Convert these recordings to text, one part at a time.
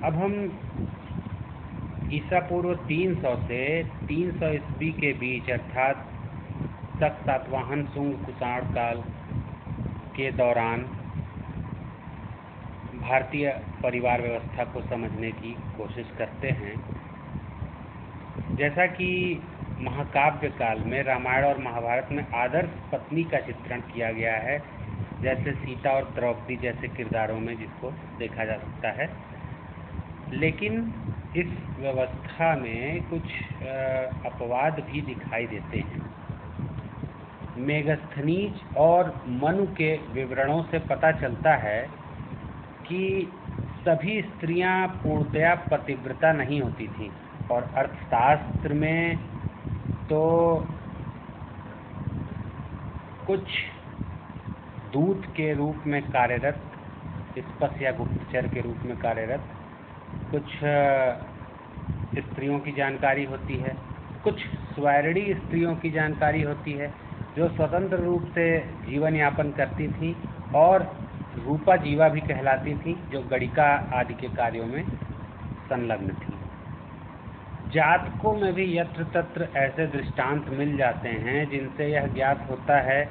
अब हम ईसा पूर्व 300 से 300 ईस्वी के बीच अर्थात शक सातवाहन सुंग कुषाण काल के दौरान भारतीय परिवार व्यवस्था को समझने की कोशिश करते हैं। जैसा कि महाकाव्य काल में रामायण और महाभारत में आदर्श पत्नी का चित्रण किया गया है, जैसे सीता और द्रौपदी जैसे किरदारों में जिसको देखा जा सकता है, लेकिन इस व्यवस्था में कुछ अपवाद भी दिखाई देते हैं। मेगस्थनीज और मनु के विवरणों से पता चलता है कि सभी स्त्रियां पूर्णतया पतिव्रता नहीं होती थीं, और अर्थशास्त्र में तो कुछ दूत के रूप में कार्यरत, स्पष्ट या गुप्तचर के रूप में कार्यरत कुछ स्त्रियों की जानकारी होती है, कुछ स्वैरणी स्त्रियों की जानकारी होती है जो स्वतंत्र रूप से जीवन यापन करती थीं और रूपा जीवा भी कहलाती थीं, जो गणिका आदि के कार्यों में संलग्न थीं। जातकों में भी यत्र तत्र ऐसे दृष्टांत मिल जाते हैं जिनसे यह ज्ञात होता है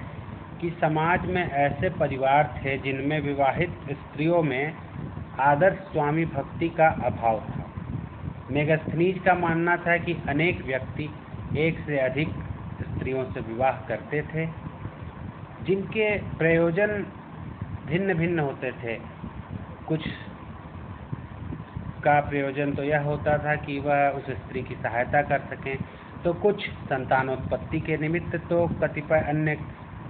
कि समाज में ऐसे परिवार थे जिनमें विवाहित स्त्रियों में आदर्श स्वामी भक्ति का अभाव था। मेगस्थनीज का मानना था कि अनेक व्यक्ति एक से अधिक स्त्रियों से विवाह करते थे, जिनके प्रयोजन भिन्न भिन्न होते थे। कुछ का प्रयोजन तो यह होता था कि वह उस स्त्री की सहायता कर सकें, तो कुछ संतानोत्पत्ति के निमित्त, तो कतिपय अन्य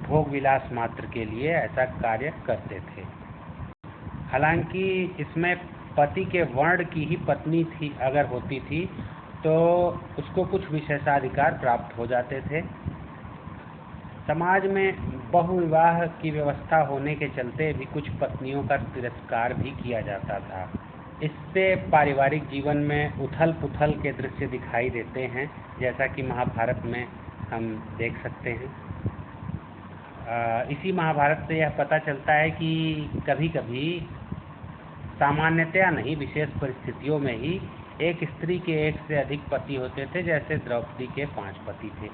भोग विलास मात्र के लिए ऐसा कार्य करते थे। हालांकि इसमें पति के वर्ण की ही पत्नी थी अगर होती थी तो उसको कुछ विशेषाधिकार प्राप्त हो जाते थे। समाज में बहुविवाह की व्यवस्था होने के चलते भी कुछ पत्नियों का तिरस्कार भी किया जाता था। इससे पारिवारिक जीवन में उथल पुथल के दृश्य दिखाई देते हैं, जैसा कि महाभारत में हम देख सकते हैं। इसी महाभारत से यह पता चलता है कि कभी कभी सामान्यतया नहीं, विशेष परिस्थितियों में ही एक स्त्री के एक से अधिक पति होते थे, जैसे द्रौपदी के 5 पति थे।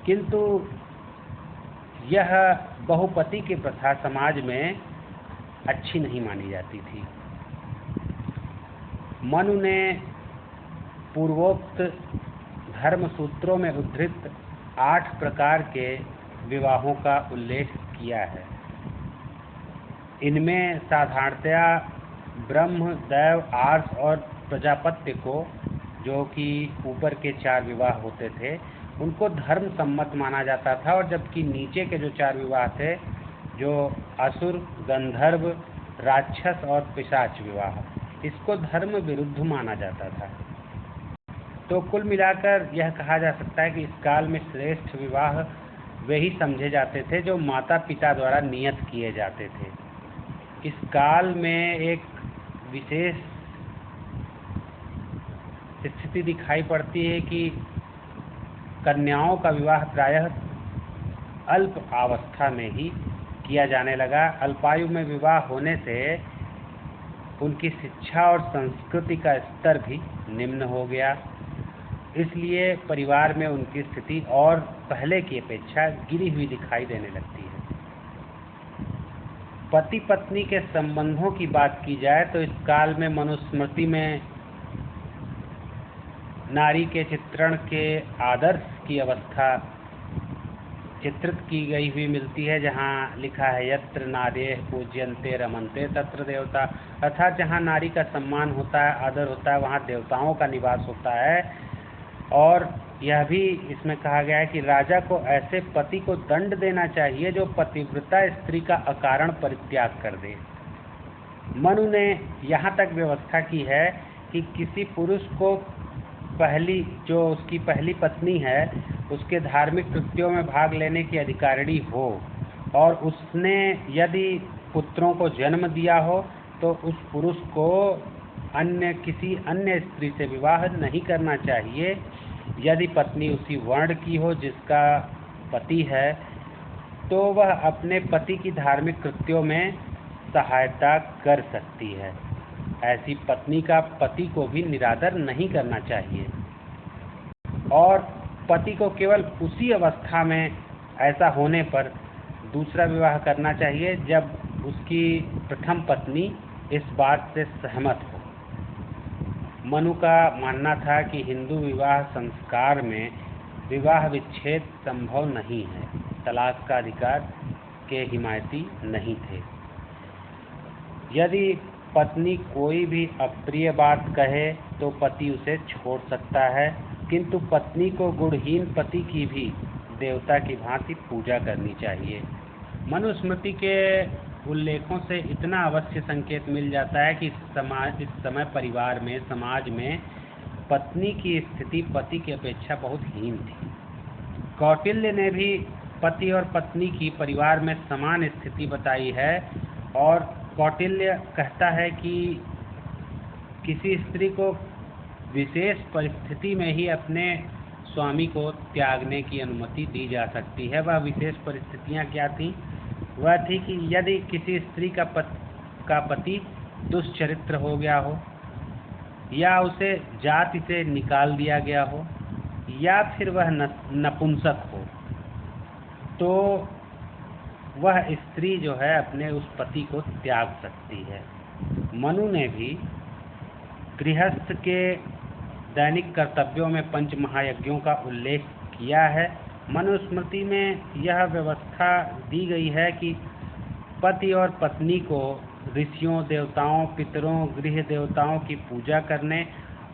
किंतु यह बहुपति की प्रथा समाज में अच्छी नहीं मानी जाती थी। मनु ने पूर्वोक्त धर्म सूत्रों में उद्धृत 8 प्रकार के विवाहों का उल्लेख किया है। इनमें साधारणतया ब्रह्म, दैव, आर्ष और प्रजापत्य को, जो कि ऊपर के 4 विवाह होते थे, उनको धर्म सम्मत माना जाता था, और जबकि नीचे के जो 4 विवाह थे, जो असुर, गंधर्व, राक्षस और पिशाच विवाह, इसको धर्म विरुद्ध माना जाता था। तो कुल मिलाकर यह कहा जा सकता है कि इस काल में श्रेष्ठ विवाह वे ही समझे जाते थे जो माता पिता द्वारा नियत किए जाते थे। इस काल में एक विशेष स्थिति दिखाई पड़ती है कि कन्याओं का विवाह प्रायः अल्प अवस्था में ही किया जाने लगा। अल्पायु में विवाह होने से उनकी शिक्षा और संस्कृति का स्तर भी निम्न हो गया, इसलिए परिवार में उनकी स्थिति और पहले की अपेक्षा गिरी हुई दिखाई देने लगती है। पति पत्नी के संबंधों की बात की जाए तो इस काल में मनुस्मृति में नारी के चित्रण के आदर्श की अवस्था चित्रित की गई हुई मिलती है, जहाँ लिखा है यत्र नार्यः पूज्यन्ते रमन्ते तत्र देवता, अर्थात जहाँ नारी का सम्मान होता है, आदर होता है, वहाँ देवताओं का निवास होता है। और यह भी इसमें कहा गया है कि राजा को ऐसे पति को दंड देना चाहिए जो पतिव्रता स्त्री का अकारण परित्याग कर दे। मनु ने यहाँ तक व्यवस्था की है कि किसी पुरुष को जो उसकी पहली पत्नी है, उसके धार्मिक कृत्यों में भाग लेने की अधिकारिणी हो, और उसने यदि पुत्रों को जन्म दिया हो तो उस पुरुष को किसी अन्य स्त्री से विवाह नहीं करना चाहिए। यदि पत्नी उसी वर्ण की हो जिसका पति है, तो वह अपने पति की धार्मिक कृत्यों में सहायता कर सकती है। ऐसी पत्नी का पति को भी निरादर नहीं करना चाहिए और पति को केवल उसी अवस्था में ऐसा होने पर दूसरा विवाह करना चाहिए जब उसकी प्रथम पत्नी इस बात से सहमत हो। मनु का मानना था कि हिंदू विवाह संस्कार में विवाह विच्छेद संभव नहीं है, तलाक का अधिकार के हिमायती नहीं थे। यदि पत्नी कोई भी अप्रिय बात कहे तो पति उसे छोड़ सकता है, किंतु पत्नी को गुणहीन पति की भी देवता की भांति पूजा करनी चाहिए। मनुस्मृति के उल्लेखों से इतना अवश्य संकेत मिल जाता है कि इस समय परिवार में, समाज में पत्नी की स्थिति पति की अपेक्षा बहुत हीन थी। कौटिल्य ने भी पति और पत्नी की परिवार में समान स्थिति बताई है और कौटिल्य कहता है कि किसी स्त्री को विशेष परिस्थिति में ही अपने स्वामी को त्यागने की अनुमति दी जा सकती है। वह विशेष परिस्थितियां क्या थी? वह थी कि यदि किसी स्त्री का पति दुष्चरित्र हो गया हो, या उसे जाति से निकाल दिया गया हो, या फिर वह नपुंसक हो, तो वह स्त्री जो है अपने उस पति को त्याग सकती है। मनु ने भी गृहस्थ के दैनिक कर्तव्यों में पंच महायज्ञों का उल्लेख किया है। मनुस्मृति में यह व्यवस्था दी गई है कि पति और पत्नी को ऋषियों, देवताओं, पितरों, गृह देवताओं की पूजा करने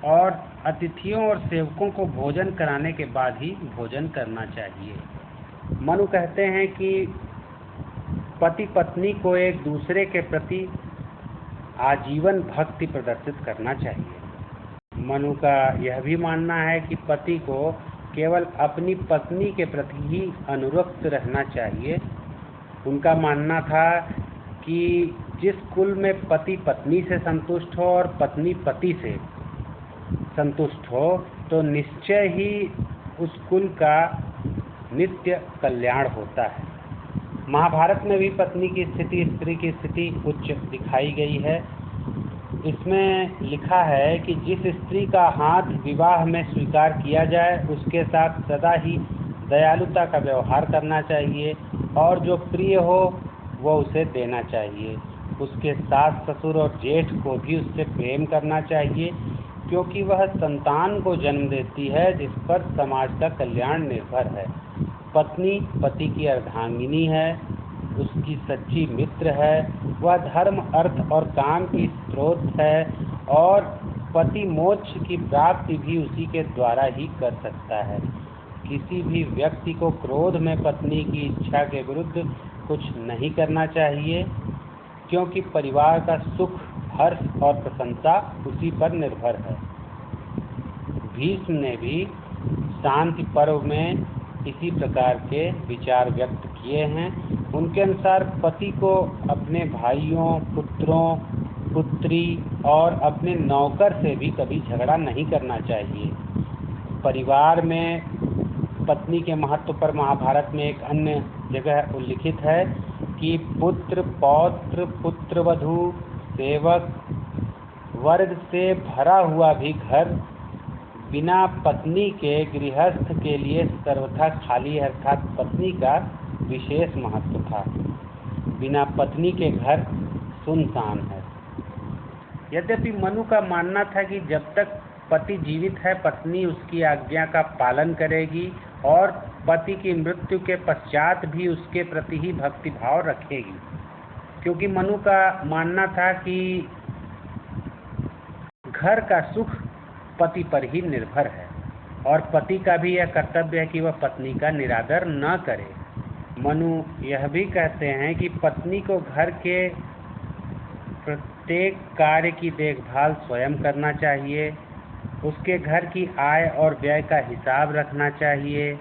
और अतिथियों और सेवकों को भोजन कराने के बाद ही भोजन करना चाहिए। मनु कहते हैं कि पति पत्नी को एक दूसरे के प्रति आजीवन भक्ति प्रदर्शित करना चाहिए। मनु का यह भी मानना है कि पति को केवल अपनी पत्नी के प्रति ही अनुरक्त रहना चाहिए। उनका मानना था कि जिस कुल में पति पत्नी से संतुष्ट हो और पत्नी पति से संतुष्ट हो, तो निश्चय ही उस कुल का नित्य कल्याण होता है। महाभारत में भी पत्नी की स्थिति, स्त्री की स्थिति उच्च दिखाई गई है। इसमें लिखा है कि जिस स्त्री का हाथ विवाह में स्वीकार किया जाए उसके साथ सदा ही दयालुता का व्यवहार करना चाहिए और जो प्रिय हो वो उसे देना चाहिए। उसके सास, ससुर और जेठ को भी उससे प्रेम करना चाहिए, क्योंकि वह संतान को जन्म देती है जिस पर समाज का कल्याण निर्भर है। पत्नी पति की अर्धांगिनी है, उसकी सच्ची मित्र है, वह धर्म, अर्थ और काम की स्रोत है और पति मोक्ष की प्राप्ति भी उसी के द्वारा ही कर सकता है। किसी भी व्यक्ति को क्रोध में पत्नी की इच्छा के विरुद्ध कुछ नहीं करना चाहिए, क्योंकि परिवार का सुख, हर्ष और प्रसन्नता उसी पर निर्भर है। भीष्म ने भी शांति पर्व में इसी प्रकार के विचार व्यक्त किए हैं। उनके अनुसार पति को अपने भाइयों, पुत्रों, पुत्री और अपने नौकर से भी कभी झगड़ा नहीं करना चाहिए। परिवार में पत्नी के महत्व पर महाभारत में एक अन्य जगह उल्लिखित है कि पुत्र, पौत्र, पुत्रवधू, सेवक वर्ग से भरा हुआ भी घर बिना पत्नी के गृहस्थ के लिए सर्वथा खाली, अर्थात पत्नी का विशेष महत्व था। बिना पत्नी के घर सुनसान है। यद्यपि मनु का मानना था कि जब तक पति जीवित है पत्नी उसकी आज्ञा का पालन करेगी और पति की मृत्यु के पश्चात भी उसके प्रति ही भक्ति भाव रखेगी, क्योंकि मनु का मानना था कि घर का सुख पति पर ही निर्भर है और पति का भी यह कर्तव्य है कि वह पत्नी का निरादर न करे। मनु यह भी कहते हैं कि पत्नी को घर के प्रत्येक कार्य की देखभाल स्वयं करना चाहिए, उसके घर की आय और व्यय का हिसाब रखना चाहिए,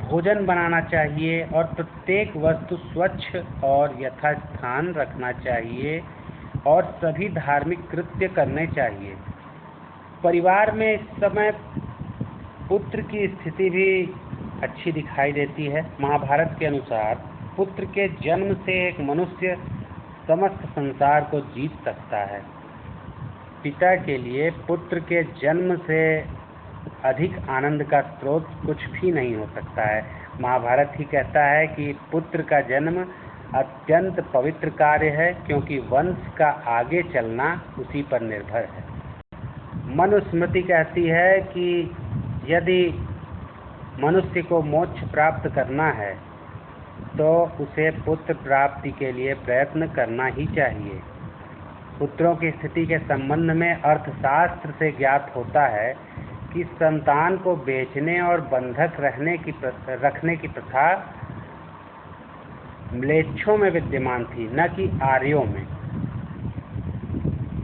भोजन बनाना चाहिए और प्रत्येक वस्तु स्वच्छ और यथास्थान रखना चाहिए और सभी धार्मिक कृत्य करने चाहिए। परिवार में इस समय पुत्र की स्थिति भी अच्छी दिखाई देती है। महाभारत के अनुसार पुत्र के जन्म से एक मनुष्य समस्त संसार को जीत सकता है। पिता के लिए पुत्र के जन्म से अधिक आनंद का स्रोत कुछ भी नहीं हो सकता है। महाभारत ही कहता है कि पुत्र का जन्म अत्यंत पवित्र कार्य है, क्योंकि वंश का आगे चलना उसी पर निर्भर है। मनुस्मृति कहती है कि यदि मनुष्य को मोक्ष प्राप्त करना है तो उसे पुत्र प्राप्ति के लिए प्रयत्न करना ही चाहिए। पुत्रों की स्थिति के संबंध में अर्थशास्त्र से ज्ञात होता है कि संतान को बेचने और बंधक रखने की प्रथा म्लेच्छों में विद्यमान थी, न कि आर्यों में।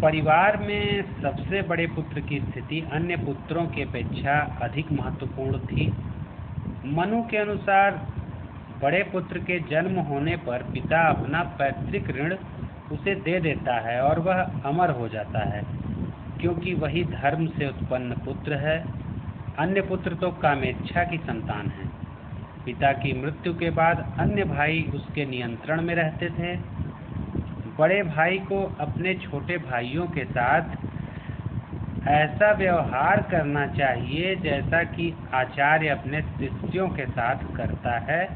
परिवार में सबसे बड़े पुत्र की स्थिति अन्य पुत्रों की अपेक्षा अधिक महत्वपूर्ण थी। मनु के अनुसार बड़े पुत्र के जन्म होने पर पिता अपना पैतृक ऋण उसे दे देता है और वह अमर हो जाता है, क्योंकि वही धर्म से उत्पन्न पुत्र है। अन्य पुत्र तो कामेच्छा की संतान है। पिता की मृत्यु के बाद अन्य भाई उसके नियंत्रण में रहते थे। बड़े भाई को अपने छोटे भाइयों के साथ ऐसा व्यवहार करना चाहिए जैसा कि आचार्य अपने शिष्यों के साथ करता है,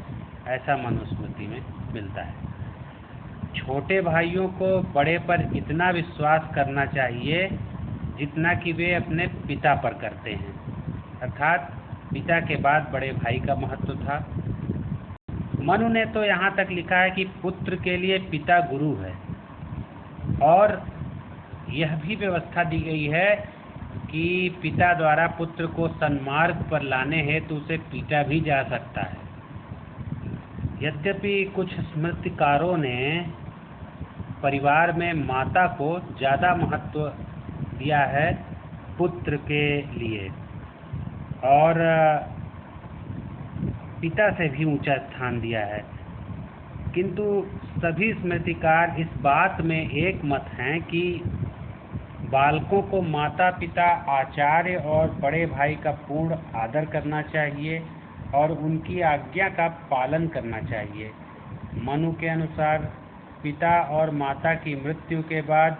ऐसा मनुस्मृति में मिलता है। छोटे भाइयों को बड़े पर इतना विश्वास करना चाहिए जितना कि वे अपने पिता पर करते हैं, अर्थात पिता के बाद बड़े भाई का महत्व था। मनु ने तो यहाँ तक लिखा है कि पुत्र के लिए पिता गुरु है, और यह भी व्यवस्था दी गई है कि पिता द्वारा पुत्र को सन्मार्ग पर लाने हेतु उसे पीटा भी जा सकता है। यद्यपि कुछ स्मृतिकारों ने परिवार में माता को ज़्यादा महत्व दिया है पुत्र के लिए, और पिता से भी ऊंचा स्थान दिया है, किंतु सभी स्मृतिकार इस बात में एक मत हैं कि बालकों को माता पिता, आचार्य और बड़े भाई का पूर्ण आदर करना चाहिए और उनकी आज्ञा का पालन करना चाहिए। मनु के अनुसार पिता और माता की मृत्यु के बाद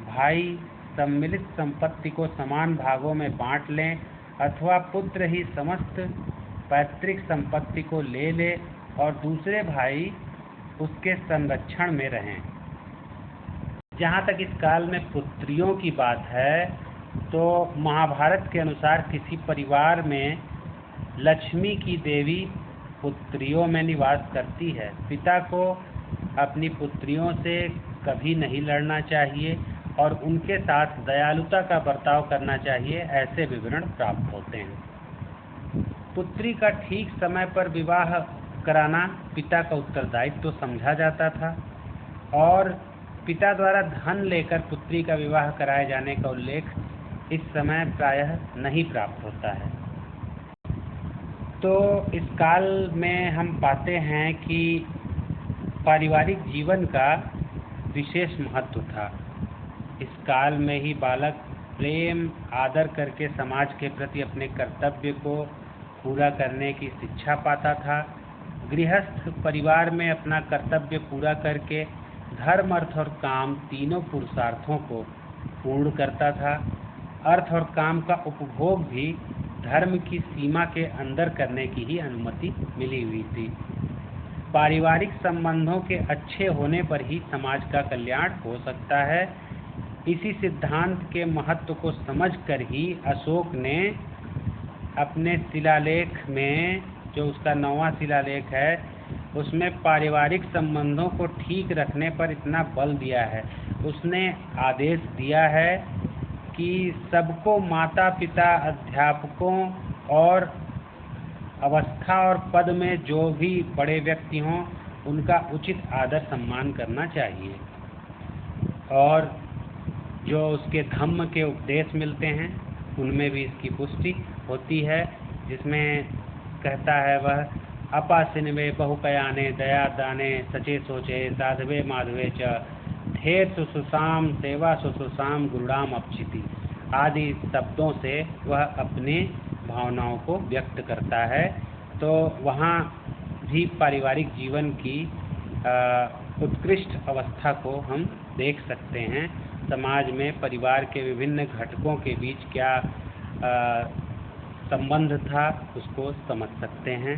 भाई सम्मिलित संपत्ति को समान भागों में बांट लें, अथवा पुत्र ही समस्त पैतृक संपत्ति को ले ले और दूसरे भाई उसके संरक्षण में रहें। जहाँ तक इस काल में पुत्रियों की बात है, तो महाभारत के अनुसार किसी परिवार में लक्ष्मी की देवी पुत्रियों में निवास करती है। पिता को अपनी पुत्रियों से कभी नहीं लड़ना चाहिए और उनके साथ दयालुता का बर्ताव करना चाहिए, ऐसे विवरण प्राप्त होते हैं। पुत्री का ठीक समय पर विवाह कराना पिता का उत्तरदायित्व तो समझा जाता था, और पिता द्वारा धन लेकर पुत्री का विवाह कराए जाने का उल्लेख इस समय प्रायः नहीं प्राप्त होता है। तो इस काल में हम पाते हैं कि पारिवारिक जीवन का विशेष महत्व था। इस काल में ही बालक प्रेम आदर करके समाज के प्रति अपने कर्तव्य को पूरा करने की शिक्षा पाता था। गृहस्थ परिवार में अपना कर्तव्य पूरा करके धर्म, अर्थ और काम तीनों पुरुषार्थों को पूर्ण करता था। अर्थ और काम का उपभोग भी धर्म की सीमा के अंदर करने की ही अनुमति मिली हुई थी। पारिवारिक संबंधों के अच्छे होने पर ही समाज का कल्याण हो सकता है। इसी सिद्धांत के महत्व को समझकर ही अशोक ने अपने शिलालेख में, जो उसका 9वां शिलालेख है, उसमें पारिवारिक संबंधों को ठीक रखने पर इतना बल दिया है। उसने आदेश दिया है कि सबको माता पिता, अध्यापकों और अवस्था और पद में जो भी बड़े व्यक्ति हों उनका उचित आदर सम्मान करना चाहिए, और जो उसके धम्म के उपदेश मिलते हैं उनमें भी इसकी पुष्टि होती है, जिसमें कहता है वह अपासिनवे बहुकयाने दया दाने सचे सोचे साधवे माधवे च ठेर सुसुसाम सेवा सुसुसाम गुरुणाम अपचिति आदि शब्दों से वह अपनी भावनाओं को व्यक्त करता है। तो वहाँ भी पारिवारिक जीवन की उत्कृष्ट अवस्था को हम देख सकते हैं, समाज में परिवार के विभिन्न घटकों के बीच क्या संबंध था उसको समझ सकते हैं।